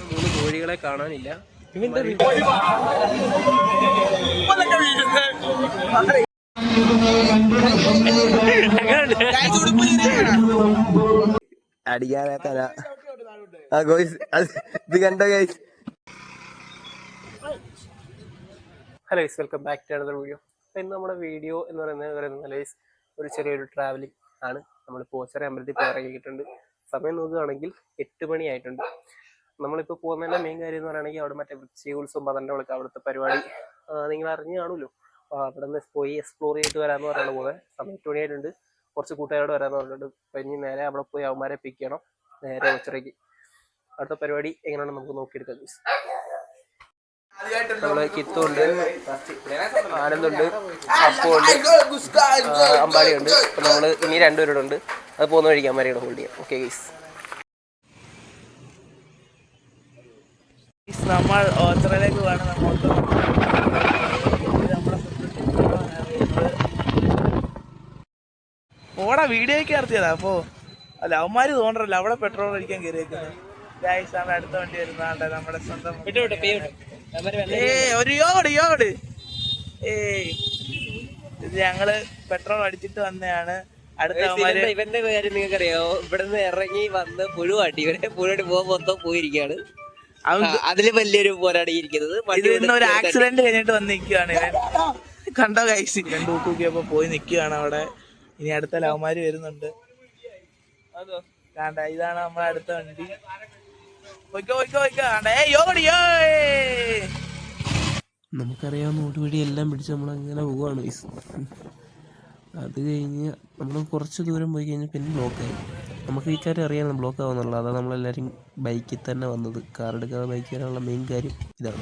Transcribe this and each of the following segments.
മൂന്ന് കോഴികളെ കാണാനില്ല. അടിക്കാനേക്കാനാ ഇത് കണ്ടോ guys? Hello guys, welcome back to another video. ഇന്ന് നമ്മുടെ വീഡിയോ എന്ന് പറയുന്നത് ഗൈസ് ഒരു ചെറിയൊരു ട്രാവലിംഗ് ആണ്. നമ്മൾ പോച്ചറ അമ്പലത്തിൽ പോയി ഇറങ്ങിയിട്ടുണ്ട്. സമയം നോക്കുകയാണെങ്കിൽ 8 മണിയായിട്ടുണ്ട്. നമ്മളിപ്പോൾ പോകുന്നതിൻ്റെ മെയിൻ കാര്യം എന്ന് പറയുകയാണെങ്കിൽ അവിടെ മറ്റേ വൃശ്ചികോത്സവം 12 അവിടുത്തെ പരിപാടി നിങ്ങൾ അറിഞ്ഞു കാണുമല്ലോ. അപ്പോൾ അവിടെ നിന്ന് പോയി എക്സ്പ്ലോർ ചെയ്തിട്ട് വരാമെന്ന് പറഞ്ഞാണ് പോകുന്നത്. സമയം 8 മണിയായിട്ടുണ്ട്. കുറച്ച് കൂട്ടുകാരോട് വരാമെന്ന് പറഞ്ഞിട്ടുണ്ട്. അപ്പം ഇനി നേരെ അവിടെ പോയി അവന്മാരെ പിക്ക് ചെയ്യണം. നേരെ ഉച്ചറയ്ക്ക് അടുത്ത പരിപാടി എങ്ങനെയാണെന്ന് നമുക്ക് നോക്കിയെടുക്കാം. നമ്മള് കിത്തുണ്ട്, ആനന്ദുണ്ട്, അപ്പുണ്ട്, അമ്പാടിയുണ്ട്. അപ്പം നമ്മൾ ഇനി രണ്ടുപേരോടുണ്ട്. അത് പോകുന്ന വഴിക്ക് അമ്മമാരെയാണ് ഹോൾഡ് ചെയ്യാം. ഓക്കെ ഗൈസ്, നമ്മൾ ഓച്ചറയിലേക്ക് പോകണം. ഓടാ വീഡിയോയ്ക്ക് ഇറത്തിയതാ. അപ്പോ അല്ല അവന്മാര് തോന്നറല്ല അവിടെ പെട്രോൾ അടിക്കാൻ കയറിയേക്കുന്നത്. ഗൈസാണ് അടുത്ത വണ്ടി വരുന്നതാണ്ട് നമ്മുടെ സ്വന്തം. ഇത് ഞങ്ങള് പെട്രോൾ അടിച്ചിട്ട് വന്നതാണ്. അടുത്ത ഇവന്റെ കാര്യം നിങ്ങൾക്ക് അറിയാമോ? ഇവിടുന്ന് ഇറങ്ങി വന്ന് പുഴുവാട്ടി പുഴുവാട്ടി പോകാൻ മൊത്തം പോയിരിക്കുകയാണ്. അതില് വലിയൊരു പോരാടി ഇരിക്കുന്നത്. ഒരു ആക്സിഡന്റ് കഴിഞ്ഞിട്ട് വന്ന് നിൽക്കുകയാണ് ഇവൻ. കണ്ടോ ഗൈസ്? 2 ഊക്കിയപ്പോ പോയി നിൽക്കുകയാണ് അവിടെ. ഇനി അടുത്ത ലവന്മാര് വരുന്നുണ്ട്. കാണ്ട ഇതാണ് നമ്മളെ അടുത്ത വണ്ടി. നമുക്കറിയാവുന്ന ഓടുവഴി എല്ലാം പിടിച്ച് നമ്മളങ്ങനെ പോവാണ്. അത് കഴിഞ്ഞ് നമ്മൾ കുറച്ച് ദൂരം പോയി കഴിഞ്ഞാൽ പിന്നെ ബ്ലോക്കായി. നമുക്ക് ഈ കാര്യം അറിയാം ബ്ലോക്ക് ആവുന്നുള്ളൂ. അതാണ് നമ്മളെല്ലാവരും ബൈക്കിൽ തന്നെ വന്നത്. കാർ എടുക്കാതെ ബൈക്ക് വരാനുള്ള മെയിൻ കാര്യം ഇതാണ്.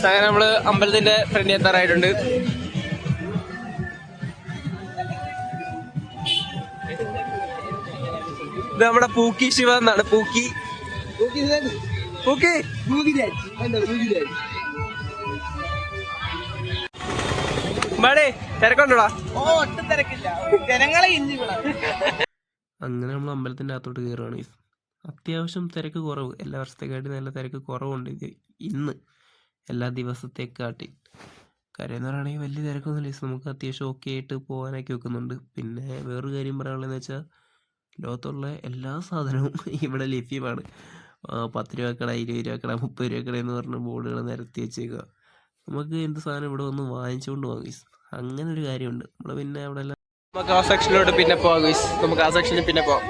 അങ്ങനെ നമ്മള് അമ്പലത്തിന്റെ ഫ്രണ്ട് എത്താറായിട്ടുണ്ട്. ഇത് നമ്മുടെ പൂക്കി ശിവ എന്നാണ്. പൂക്കി തിരക്കുണ്ടോടാ? അങ്ങനെ നമ്മൾ അമ്പലത്തിന്റെ അകത്തോട്ട് കയറുകയാണ്. അത്യാവശ്യം തിരക്ക് കുറവ്. എല്ലാ വർഷത്തെക്കാട്ടി നല്ല തിരക്ക് കുറവുണ്ട് ഇത് ഇന്ന് എല്ലാ ദിവസത്തെക്കാട്ടി. കാര്യം എന്ന് പറയുകയാണെങ്കിൽ വലിയ തിരക്കൊന്നുമില്ല. നമുക്ക് അത്യാവശ്യം ഓക്കെ ആയിട്ട് പോകാനൊക്കെ വെക്കുന്നുണ്ട്. പിന്നെ വേറൊരു കാര്യം പറയാനുള്ളതെന്ന് വെച്ചാൽ ലോകത്തുള്ള എല്ലാ സാധനവും ഇവിടെ ലഭ്യമാണ്. 10 രൂപ കട, 20 രൂപ കട, 30 രൂപ കട എന്ന് പറഞ്ഞ ബോർഡുകൾ നിരത്തി വെച്ചേക്കുക. നമുക്ക് എന്ത് സാധനം ഇവിടെ വന്ന് വാങ്ങിച്ചുകൊണ്ട് പോകാം. അങ്ങനെ ഒരു കാര്യമുണ്ട്. നമ്മൾ പിന്നെ അവിടെ എല്ലാം നമുക്ക് ആ സെക്ഷനിലോട്ട് പിന്നെ പോകാം. നമുക്ക് ആ സെക്ഷനിൽ പിന്നെ പോകാം.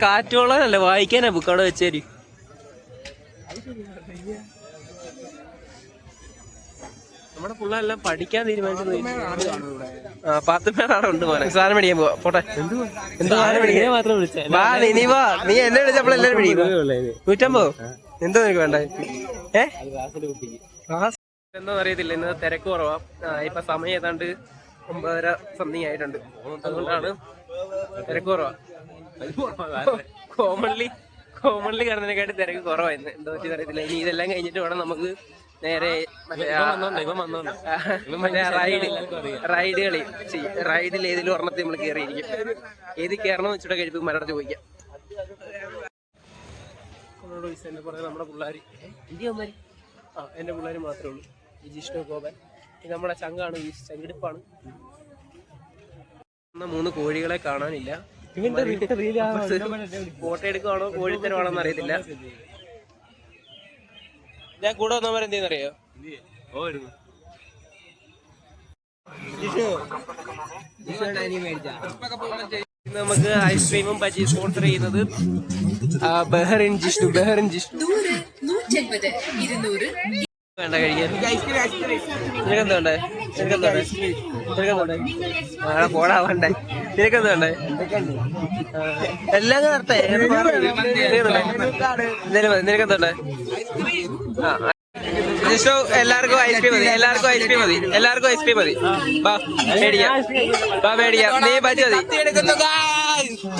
കാറ്റോളാനല്ലേ വായിക്കാനാ ബുക്ക് അവിടെ വെച്ചേരി. നമ്മുടെ പിള്ളേരെല്ലാം പഠിക്കാൻ തീരുമാനിച്ചു. 10 പേരാണ് ഉണ്ട് പോലെ. സാധനം മേടിക്കാൻ പോവാ. പോട്ടെ. എന്തോ സാധനം മേടിക്കാൻ മാത്രം വിളിച്ചാ നീ വാ. നീ എന്നെ വിളിച്ചപ്പോൾ എല്ലാവരും മേടിക്കും. 150 എന്തോ നിനക്ക് വേണ്ട? എന്താന്ന് അറിയത്തില്ല. ഇന്ന് തിരക്ക് കുറവാ. ഇപ്പൊ സമയം ഏതാണ്ട് 9:30 സംതിങ് ആയിട്ടുണ്ട്. അതുകൊണ്ടാണ് തിരക്ക് കുറവാ. കോമൺലി കാണുന്നതിനെക്കാട്ടി തിരക്ക് കുറവായിരുന്നു. എന്താ പറ്റി അറിയത്തില്ല. ഇനി ഇതെല്ലാം കഴിഞ്ഞിട്ട് വേണം നമുക്ക് നേരെ റൈഡിൽ ഏതിലും ഒരെണ്ണത്തിൽ നമ്മൾ കയറിയിരിക്കും. ഏത് കയറണമെന്ന് വെച്ചിട്ട് കഴിപ്പ് മരട ചോദിക്കാം. നമ്മുടെ പിള്ളേർ എന്റെ പിള്ളേർ മാത്രമേ ഉള്ളൂ. ഈ ജിഷ്ണു ഗോപൻ ഇത് നമ്മുടെ ചങ്കാണ്. ഈ ചങ്കിടിപ്പാണ്. 3 കോഴികളെ കാണാനില്ല. ഫോട്ടോ എടുക്കുവാണോ കോഴിത്തരമാണോന്ന് അറിയത്തില്ല. ഞാൻ കൂടെ വന്നവരെ എന്തെന്നറിയോ? നമുക്ക് ഐസ്ക്രീമും ബജി സ്പോൺസർ ചെയ്യുന്നത് ബഹറിൻ ജിഷ്ണു. വേണ്ട കഴിക്കാൻ. നിനക്കെന്തുണ്ടേ? പോടാ വേണ്ടേ? നിനക്കെന്തുണ്ടേ? എല്ലാം നടത്തേ. നിനക്കെന്തുണ്ടേ? ജിഷ്ണു എല്ലാവർക്കും ഐസ്ക്രീം മതി, എല്ലാവർക്കും ഐസ്ക്രീം മതി, എല്ലാവർക്കും ഐസ്ക്രീം മതി. വാ മേടിക്കാം, വാ മേടിക്കാം. നീ ബജി മതി.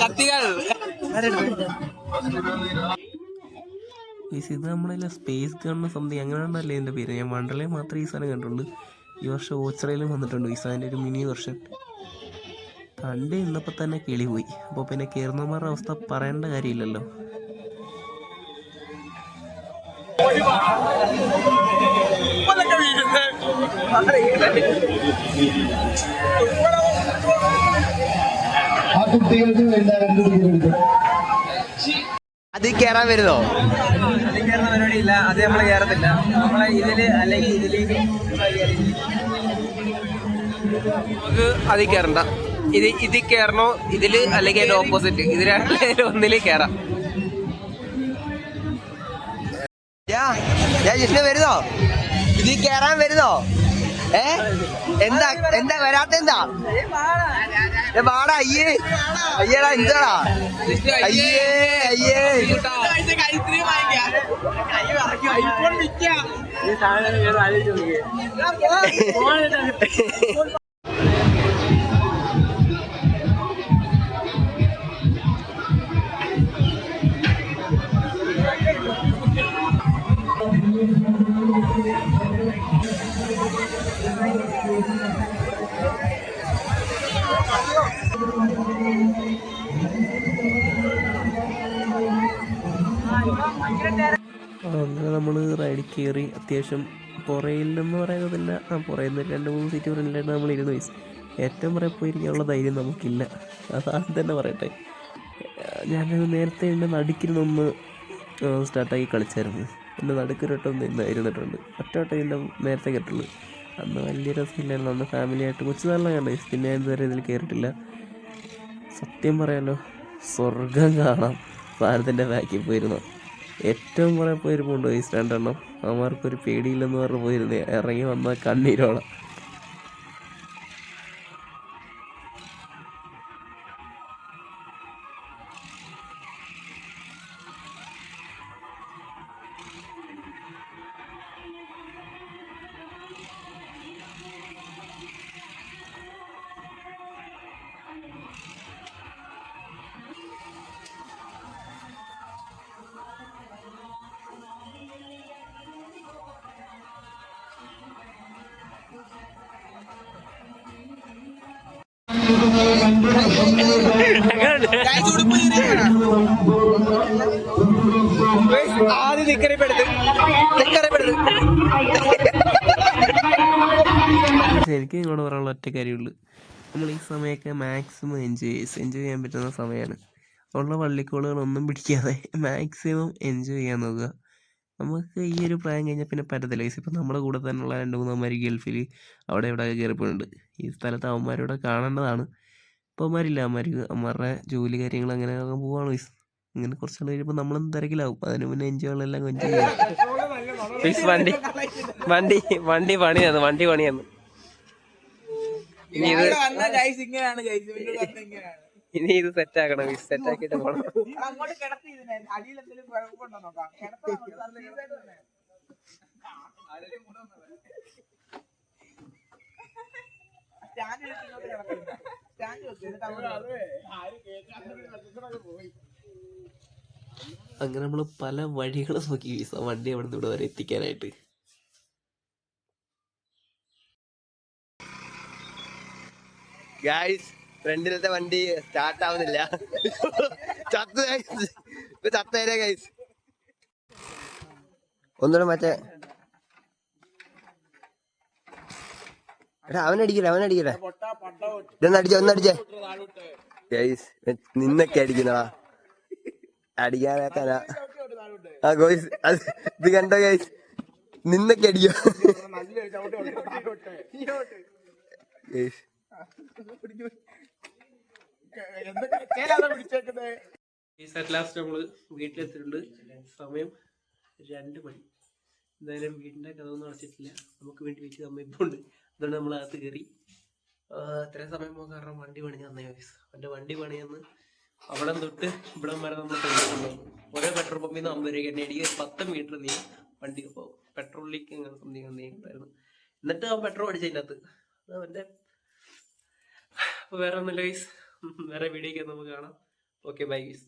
കത്തികൾ ഇത് നമ്മളെല്ലാം സ്പേസ് ഗണ്ണ് സംതിങ് അങ്ങനെയാണല്ലേ എൻ്റെ പേര്. ഞാൻ വണ്ടർലേ മാത്രമേ ഈ സാധനം കണ്ടുള്ളൂ. ഈ വർഷം ഓച്ചറയിലും വന്നിട്ടുണ്ട് ഈ സാധനം, ഒരു മിനി വർഷം. കണ്ട് ഇന്നപ്പോൾ തന്നെ കിളി പോയി. അപ്പോൾ പിന്നെ കയറുന്നവന്മാരുടെ അവസ്ഥ പറയേണ്ട കാര്യമില്ലല്ലോ. അത് കേറാൻ വരുന്നോ? അതിൽ കയറുന്ന പരിപാടി ഇല്ല, അത് നമ്മൾ കയറത്തില്ല. നമ്മളെ ഇതില് അല്ലെങ്കിൽ ഇതിലേക്ക് നമുക്ക് അതിൽ കയറണ്ട. ഇതിൽ കയറണോ ഇതില് അല്ലെങ്കിൽ അതിന്റെ ഓപ്പോസിറ്റ്, ഇത് രണ്ടിലും ഒന്നില് കയറാം. ജിഷ്ണു വരുന്നോ? ഇതിൽ കേറാൻ വരുന്നോ? എന്താ എന്താ വരാത്തെന്താ? പാടാ. അയ്യേ അയ്യേടാ, എന്താടാ? അയ്യേ അയ്യേ. അങ്ങനെ നമ്മൾ റൈഡിൽ കയറി. അത്യാവശ്യം പുറയിലെന്ന് പറയുന്നതില്ല, പുറയിൽ നിന്ന് 2-3 സീറ്റ് ഫ്രണ്ടിലായിട്ട് നമ്മൾ ഇരുന്ന് വയസ്സ്. ഏറ്റവും പുറകെ പോയിരിക്കാനുള്ള ധൈര്യം നമുക്കില്ല, അതാണ് തന്നെ പറയട്ടെ. ഞാനത് നേരത്തെ എൻ്റെ നടുക്കിരുന്നൊന്ന് സ്റ്റാർട്ടാക്കി കളിച്ചായിരുന്നു. എൻ്റെ നടുക്കൊരൊട്ടം ഇരുന്നിട്ടുണ്ട്. ഒറ്റവട്ടം ഇതിൻ്റെ നേരത്തെ കേട്ടുള്ളൂ. അന്ന് വലിയ രസമില്ലായിരുന്നു. അന്ന് ഫാമിലിയായിട്ട് കൊച്ചു നാളിലാണ് കണ്ടത്. പിന്നെ ഞാൻ ഇതുവരെ ഇതിൽ കയറിയിട്ടില്ല. സത്യം പറയാലോ, സ്വർഗം കാണാം. സാധനത്തിൻ്റെ ബാക്കിൽ പോയിരുന്നു. ഏറ്റവും പുറകെ പോയിരുന്നുണ്ട് വയസ്സ് 2 എണ്ണം. അവന്മാർക്കൊരു പേടിയില്ലെന്ന് പറഞ്ഞ് പോയിരുന്നേ. ഇറങ്ങി വന്നാൽ കണ്ണീരോളം. ആദ്യം നിക്കറിപ്പെടുത്ത്. എനിക്ക് നിങ്ങളോട് പറയാനുള്ള ഒറ്റ കാര്യമുള്ളൂ, നമ്മൾ ഈ സമയമൊക്കെ മാക്സിമം എൻജോയ് ചെയ്യാൻ പറ്റുന്ന സമയമാണ്. ഉള്ള വള്ളിക്കോളുകളൊന്നും പിടിക്കാതെ മാക്സിമം എൻജോയ് ചെയ്യാൻ നോക്കുക. നമുക്ക് ഈ ഒരു പ്രായം കഴിഞ്ഞാൽ പിന്നെ പറ്റത്തില്ല. ഇപ്പം നമ്മുടെ കൂടെ തന്നെയുള്ള 2-3 അവന്മാർ ഗൾഫിൽ അവിടെ ഇവിടെ കയറിപ്പോയിട്ടുണ്ട്. ഈ സ്ഥലത്ത് അവന്മാരോടെ കാണേണ്ടതാണ്. ഇപ്പോൾ അവന്മാരില്ല, അവന്മാരുടെ ജോലി കാര്യങ്ങൾ അങ്ങനെ പോവാണ് വയസ്സ്. ഇങ്ങനെ കുറച്ചാൾ കഴിയുമ്പോൾ നമ്മളും തിരക്കിലാവും. അതിന് മുന്നേ എൻജോയ്കളെല്ലാം എൻജോയ് ചെയ്യാം. വണ്ടി പണിയാണ്. ഇനി ഇത് സെറ്റാക്കണം, സെറ്റാക്കിയിട്ട് പോകണം. അങ്ങനെ നമ്മൾ പല വഴികൾ നോക്കി വണ്ടി അവിടെ നിന്ന് ഇവിടെ വരെ എത്തിക്കാനായിട്ട്. ഗൈസ്, ഫ്രണ്ടിലത്തെ വണ്ടി സ്റ്റാർട്ട് ആവുന്നില്ല. ചത്തേരെ ഗൈസ്. ഒന്നുകൂടെ മറ്റേ എടാ അവനടിക്കട്ടെ. ഒന്നടിച്ചേ ഗൈസ്. നിന്നൊക്കെ അടിക്കുന്നതാ, അടിക്കാനാക്കാനാ. ഗോയ്സ് ഇത് കണ്ടോ ഗൈസ്, നിന്നൊക്കെ അടിക്കോ ഗൈസ്. ലാസ്റ്റ് നമ്മള് വീട്ടിലെത്തിയിട്ടുണ്ട്. സമയം 2 മണി. എന്തായാലും വീടിന്റെ കഥയൊന്നും അടച്ചിട്ടില്ല, നമുക്ക് വേണ്ടി വെച്ച് അമ്മ ഇപ്പോൾ ഉണ്ട്. അതുകൊണ്ട് നമ്മൾ അകത്ത് കയറി. ഇത്രയും സമയം പോകാൻ കാരണം വണ്ടി പണിഞ്ഞ് തന്നേ വയസ്സ്. അവൻ്റെ വണ്ടി പണിയെന്ന് അവിടെ തൊട്ട് ഇവിടെ വരെ നമ്മൾ ഓരോ പെട്രോൾ പമ്പിൽ നിന്ന് 50 രൂപ എണ്ണ അടിക്കുക. 10 മീറ്റർ നീ വണ്ടി പോകും. പെട്രോൾ ലീക്ക് അങ്ങനെ സംതിങ് ഉണ്ടായിരുന്നു. എന്നിട്ട് അവൻ പെട്രോൾ അടിച്ചതിൻ്റെ അകത്ത് അവൻ്റെ. അപ്പോൾ വേറെ ഒന്നുമില്ല ഗൈസ്, വേറെ വീഡിയോയ്ക്ക് നമുക്ക് കാണാം. Okay bye guys.